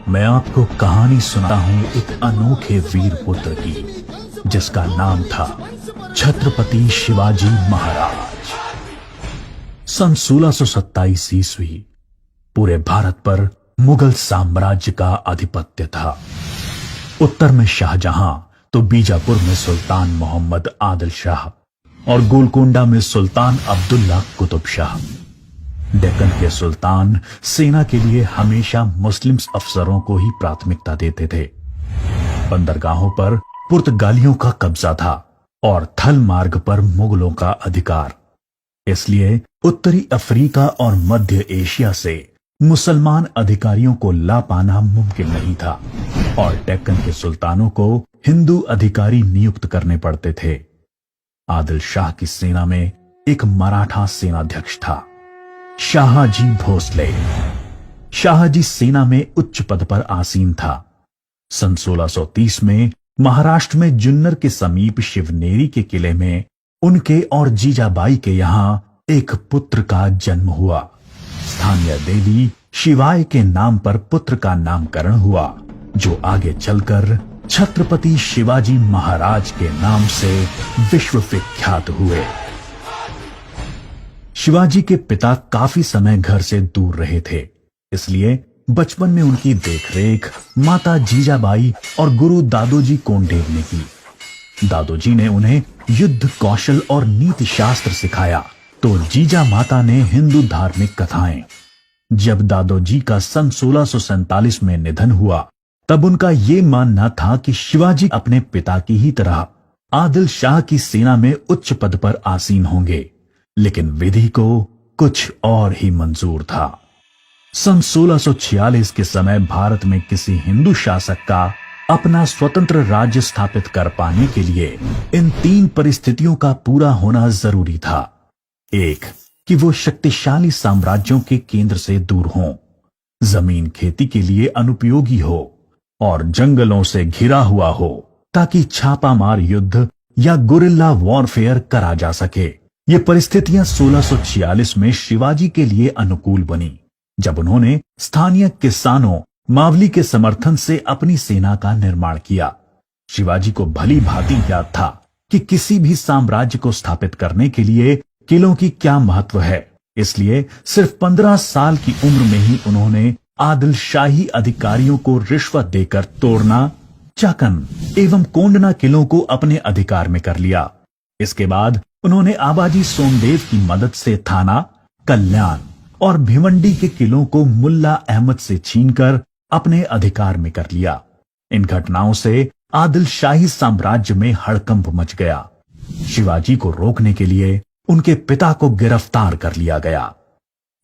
मैं आपको कहानी सुनाता हूं एक अनोखे वीर पुत्र की, जिसका नाम था छत्रपति शिवाजी महाराज। सन 1627 ईस्वी पूरे भारत पर मुगल साम्राज्य का आधिपत्य था। उत्तर में शाहजहां तो बीजापुर में सुल्तान मोहम्मद आदिल शाह और गोलकोंडा में सुल्तान अब्दुल्ला कुतुब शाह। डेक्कन के सुल्तान सेना के लिए हमेशा मुस्लिम अफसरों को ही प्राथमिकता देते थे। बंदरगाहों पर पुर्तगालियों का कब्जा था और थल मार्ग पर मुगलों का अधिकार। इसलिए उत्तरी अफ्रीका और मध्य एशिया से मुसलमान अधिकारियों को ला पाना मुमकिन नहीं था और डेक्कन के सुल्तानों को हिंदू अधिकारी नियुक्त करने पड़ते थे। आदिल शाह की सेना में एक मराठा सेनाध्यक्ष था, शाहजी भोसले। शाहजी सेना में उच्च पद पर आसीन था। सन 1630 में महाराष्ट्र में जुन्नर के समीप शिवनेरी के किले में उनके और जीजाबाई के यहां एक पुत्र का जन्म हुआ। स्थानीय देवी शिवाय के नाम पर पुत्र का नामकरण हुआ, जो आगे चलकर छत्रपति शिवाजी महाराज के नाम से विश्व विख्यात हुए। शिवाजी के पिता काफी समय घर से दूर रहे थे, इसलिए बचपन में उनकी देखरेख माता जीजाबाई और गुरु दादोजी कोंडेव ने की। दादोजी ने उन्हें युद्ध कौशल और नीति शास्त्र सिखाया, तो जीजा माता ने हिंदू धार्मिक कथाएं। जब दादोजी का सन 1647 में निधन हुआ, तब उनका ये मानना था कि शिवाजी अपने पिता की ही तरह आदिल शाह की सेना में उच्च पद पर आसीन होंगे, लेकिन विधि को कुछ और ही मंजूर था। सन 1646 के समय भारत में किसी हिंदू शासक का अपना स्वतंत्र राज्य स्थापित कर पाने के लिए इन तीन परिस्थितियों का पूरा होना जरूरी था। एक, कि वो शक्तिशाली साम्राज्यों के केंद्र से दूर हों, जमीन खेती के लिए अनुपयोगी हो और जंगलों से घिरा हुआ हो, ताकि छापामार युद्ध या गुरिल्ला वॉरफेयर करा जा सके। ये परिस्थितियां 1646 में शिवाजी के लिए अनुकूल बनी, जब उन्होंने स्थानीय किसानों मावली के समर्थन से अपनी सेना का निर्माण किया। शिवाजी को भली भांति याद था कि किसी भी साम्राज्य को स्थापित करने के लिए किलों की क्या महत्व है, इसलिए सिर्फ 15 साल की उम्र में ही उन्होंने आदिल शाही अधिकारियों को रिश्वत देकर तोड़ना, चाकन एवं कोंडना किलों को अपने अधिकार में कर लिया। इसके बाद उन्होंने आबाजी सोमदेव की मदद से थाना, कल्याण और भिवंडी के किलों को मुल्ला अहमद से छीनकर अपने अधिकार में कर लिया। इन घटनाओं से आदिल शाही साम्राज्य में हड़कंप मच गया। शिवाजी को रोकने के लिए उनके पिता को गिरफ्तार कर लिया गया।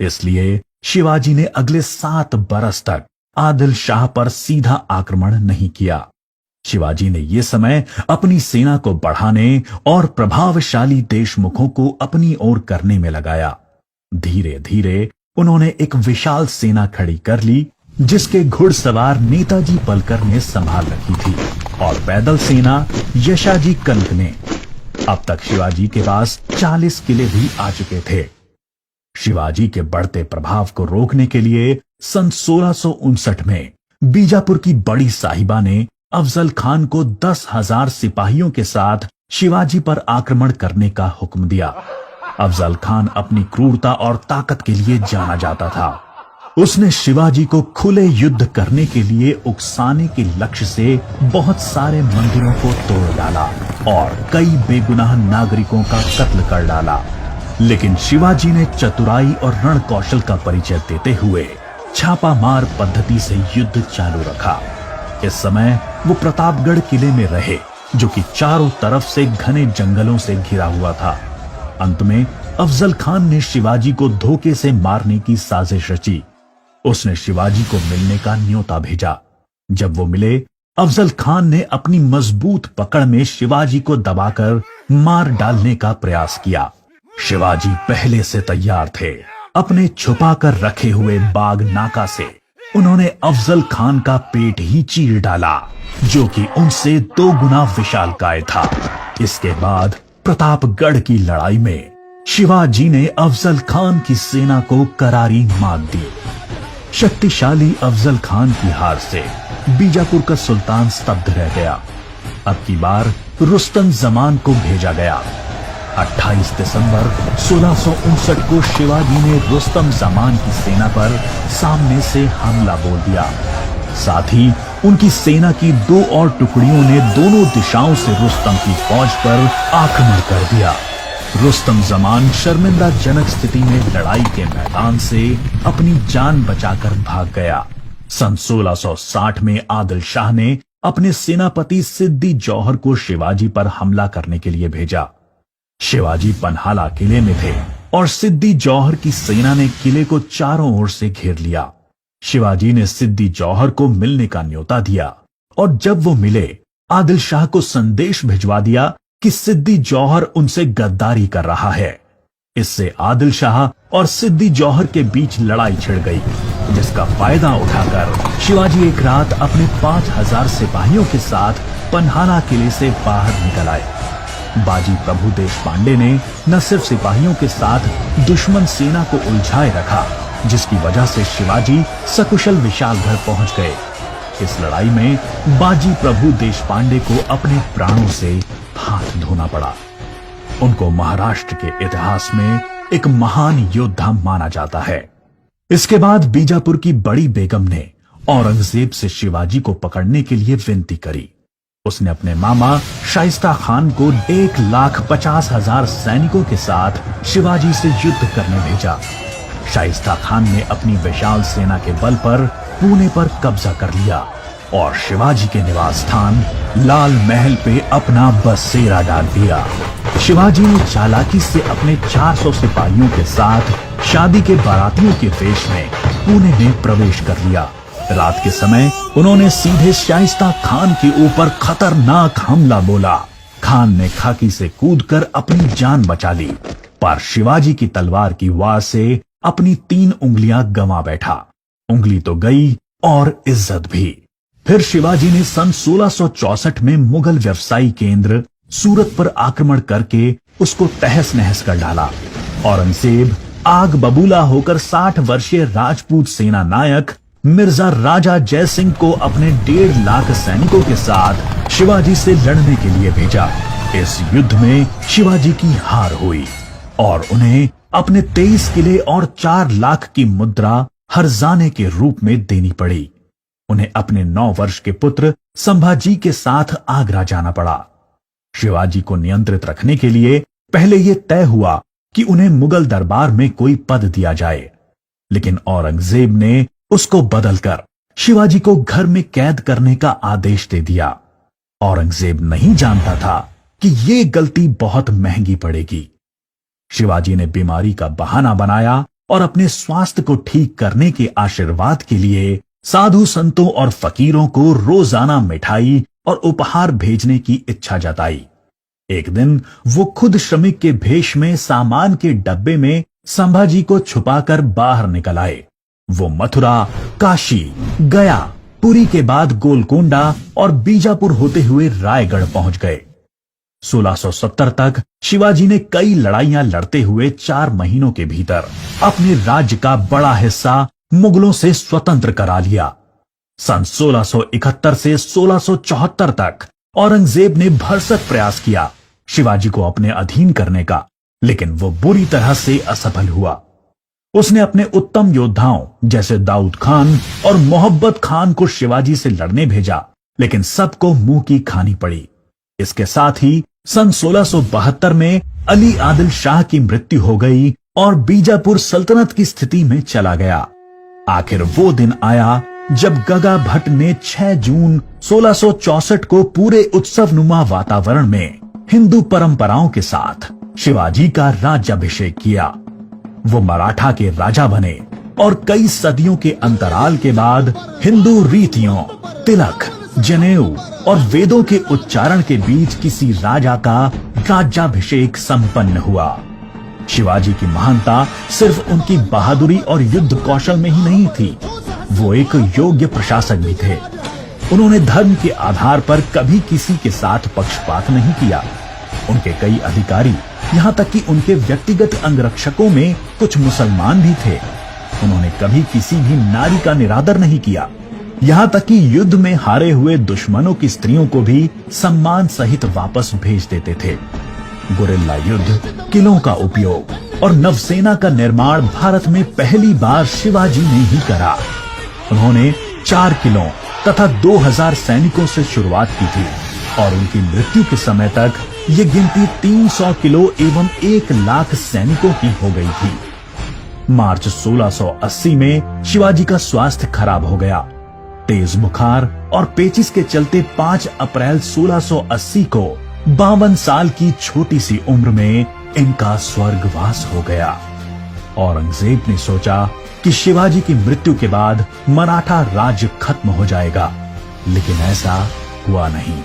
इसलिए शिवाजी ने अगले 7 बरस तक आदिल शाह पर सीधा आक्रमण नहीं किया। शिवाजी ने यह समय अपनी सेना को बढ़ाने और प्रभावशाली देशमुखों को अपनी ओर करने में लगाया। धीरे धीरे उन्होंने एक विशाल सेना खड़ी कर ली, जिसके घुड़सवार नेताजी पलकर ने संभाल रखी थी और पैदल सेना यशाजी कंक ने। अब तक शिवाजी के पास 40 किले भी आ चुके थे। शिवाजी के बढ़ते प्रभाव को रोकने के लिए सन 1659 में बीजापुर की बड़ी साहिबा ने अफजल खान को 10,000 सिपाहियों के साथ शिवाजी पर आक्रमण करने का हुक्म दिया। अफजल खान अपनी क्रूरता और ताकत के लिए जाना जाता था। उसने शिवाजी को खुले युद्ध करने के लिए उकसाने के लक्ष्य से बहुत सारे मंदिरों को तोड़ डाला और कई बेगुनाह नागरिकों का कत्ल कर डाला। लेकिन शिवाजी ने चतुराई और रण कौशल का परिचय देते हुए छापामार पद्धति से युद्ध चालू रखा। इस समय वो प्रतापगढ़ किले में रहे, जो कि चारों तरफ से घने जंगलों से घिरा हुआ था। अंत में अफजल खान ने शिवाजी को धोखे से मारने की साजिश रची। उसने शिवाजी को मिलने का न्योता भेजा। जब वो मिले, अफजल खान ने अपनी मजबूत पकड़ में शिवाजी को दबाकर मार डालने का प्रयास किया। शिवाजी पहले से तैयार थे। अपने छुपाकर रखे हुए बाग नाका से उन्होंने अफजल खान का पेट ही चीर डाला, जो कि उनसे 2 गुना विशालकाय था। इसके बाद प्रतापगढ़ की लड़ाई में शिवाजी ने अफजल खान की सेना को करारी मात दी। शक्तिशाली अफजल खान की हार से बीजापुर का सुल्तान स्तब्ध रह गया। अब की बार रुस्तम जमान को भेजा गया। 28 दिसंबर 1659 को शिवाजी ने रुस्तम जमान की सेना पर सामने से हमला बोल दिया। साथ ही उनकी सेना की 2 और टुकड़ियों ने दोनों दिशाओं से रुस्तम की फौज पर आक्रमण कर दिया। रुस्तम जमान शर्मिंदाजनक स्थिति में लड़ाई के मैदान से अपनी जान बचाकर भाग गया। सन 1660 में आदिल शाह ने अपने सेनापति सिद्दी जौहर को शिवाजी पर हमला करने के लिए भेजा। शिवाजी पन्हाला किले में थे और सिद्दी जौहर की सेना ने किले को चारों ओर से घेर लिया। शिवाजी ने सिद्दी जौहर को मिलने का न्योता दिया और जब वो मिले, आदिल शाह को संदेश भिजवा दिया कि सिद्दी जौहर उनसे गद्दारी कर रहा है। इससे आदिल शाह और सिद्दी जौहर के बीच लड़ाई छिड़ गई, जिसका फायदा उठाकर शिवाजी एक रात अपने 5000 सिपाहियों के साथ पन्हाला किले से बाहर निकल आए। बाजी प्रभु देशपांडे ने न सिर्फ सिपाहियों के साथ दुश्मन सेना को उलझाए रखा, जिसकी वजह से शिवाजी सकुशल विशालगढ़ पहुंच गए। इस लड़ाई में बाजी प्रभु देशपांडे को अपने प्राणों से हाथ धोना पड़ा। उनको महाराष्ट्र के इतिहास में एक महान योद्धा माना जाता है। इसके बाद बीजापुर की बड़ी बेगम ने औरंगजेब से शिवाजी को पकड़ने के लिए विनती करी। उसने अपने मामा शाइस्ता खान को 1,50,000 सैनिकों के साथ शिवाजी से युद्ध करने भेजा। शाइस्ता खान ने अपनी विशाल सेना के बल पर पुणे पर कब्जा कर लिया और शिवाजी के निवास स्थान लाल महल पे अपना बसेरा डाल दिया। शिवाजी ने चालाकी से अपने 400 सिपाहियों के साथ शादी के बारातियों के वेश में पुणे में प्रवेश कर लिया। रात के समय उन्होंने सीधे शाइस्ता खान के ऊपर खतरनाक हमला बोला। खान ने खाकी से कूदकर अपनी जान बचा ली, पर शिवाजी की तलवार की वार से अपनी 3 उंगलियां गंवा बैठा। उंगली तो गई और इज्जत भी। फिर शिवाजी ने सन 1664 में मुगल व्यवसायी केंद्र सूरत पर आक्रमण करके उसको तहस नहस कर डाला। औरंगजेब आग बबूला होकर 60 वर्षीय राजपूत सेना नायक मिर्जा राजा जयसिंह को अपने 1.5 लाख सैनिकों के साथ शिवाजी से लड़ने के लिए भेजा। इस युद्ध में शिवाजी की हार हुई और उन्हें अपने 23 किले और 4 लाख की मुद्रा हर्जाने के रूप में देनी पड़ी। उन्हें अपने 9 वर्ष के पुत्र संभाजी के साथ आगरा जाना पड़ा। शिवाजी को नियंत्रित रखने के लिए पहले यह तय हुआ कि उन्हें मुगल दरबार में कोई पद दिया जाए, लेकिन औरंगजेब ने उसको बदलकर शिवाजी को घर में कैद करने का आदेश दे दिया। औरंगजेब नहीं जानता था कि यह गलती बहुत महंगी पड़ेगी। शिवाजी ने बीमारी का बहाना बनाया और अपने स्वास्थ्य को ठीक करने के आशीर्वाद के लिए साधु संतों और फकीरों को रोजाना मिठाई और उपहार भेजने की इच्छा जताई। एक दिन वो खुद श्रमिक के भेष में सामान के डब्बे में संभाजी को छुपाकर बाहर निकल आए। वो मथुरा, काशी, गया, पुरी के बाद गोलकोंडा और बीजापुर होते हुए रायगढ़ पहुंच गए। 1670 तक शिवाजी ने कई लड़ाइयां लड़ते हुए 4 महीनों के भीतर अपने राज्य का बड़ा हिस्सा मुगलों से स्वतंत्र करा लिया। सन 1671 से 1674 तक औरंगजेब ने भरसक प्रयास किया शिवाजी को अपने अधीन करने का, लेकिन वो बुरी तरह से असफल हुआ। उसने अपने उत्तम योद्धाओं जैसे दाऊद खान और मोहब्बत खान को शिवाजी से लड़ने भेजा, लेकिन सबको मुंह की खानी पड़ी। इसके साथ ही सन 1672 में अली आदिल शाह की मृत्यु हो गई और बीजापुर सल्तनत की स्थिति में चला गया। आखिर वो दिन आया जब गगा भट्ट ने 6 जून 1664 को पूरे उत्सवनुमा वातावरण में हिंदू परंपराओं के साथ शिवाजी का राज्याभिषेक किया। वो मराठा के राजा बने और कई सदियों के अंतराल के बाद हिंदू रीतियों, तिलक, जनेऊ और वेदों के उच्चारण के बीच किसी राजा का राज्याभिषेक संपन्न हुआ। शिवाजी की महानता सिर्फ उनकी बहादुरी और युद्ध कौशल में ही नहीं थी, वो एक योग्य प्रशासक भी थे। उन्होंने धर्म के आधार पर कभी किसी के साथ पक्षपात नहीं किया। उनके कई अधिकारी, यहां तक कि उनके व्यक्तिगत अंगरक्षकों में कुछ मुसलमान भी थे। उन्होंने कभी किसी भी नारी का निरादर नहीं किया। यहाँ तक कि युद्ध में हारे हुए दुश्मनों की स्त्रियों को भी सम्मान सहित वापस भेज देते थे। गुरिल्ला युद्ध, किलों का उपयोग और नवसेना का निर्माण भारत में पहली बार शिवाजी ने ही करा। उन्होंने 4 किलों तथा 2000 सैनिकों से शुरुआत की थी और उनकी मृत्यु के समय तक ये गिनती 300 किलो एवं 1 लाख सैनिकों की हो गई थी। मार्च 1680 में शिवाजी का स्वास्थ्य खराब हो गया। तेज बुखार और पेचिस के चलते 5 अप्रैल 1680 को 52 साल की छोटी सी उम्र में इनका स्वर्गवास हो गया। औरंगजेब ने सोचा कि शिवाजी की मृत्यु के बाद मराठा राज्य खत्म हो जाएगा, लेकिन ऐसा हुआ नहीं।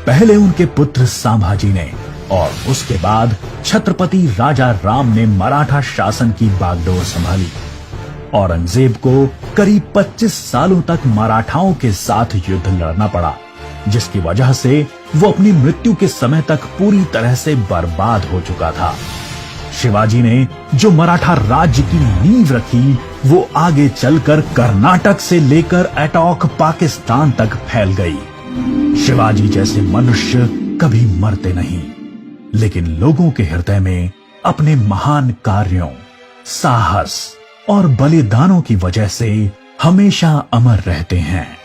पहले उनके पुत्र संभाजी ने और उसके बाद छत्रपति राजा राम ने मराठा शासन की बागडोर संभाली। औरंगजेब को करीब 25 सालों तक मराठाओं के साथ युद्ध लड़ना पड़ा, जिसकी वजह से वो अपनी मृत्यु के समय तक पूरी तरह से बर्बाद हो चुका था। शिवाजी ने जो मराठा राज्य की नींव रखी, वो आगे चलकर कर्नाटक से लेकर अटॉक पाकिस्तान तक फैल गई। शिवाजी जैसे मनुष्य कभी मरते नहीं, लेकिन लोगों के हृदय में अपने महान कार्यों, साहस और बलिदानों की वजह से हमेशा अमर रहते हैं।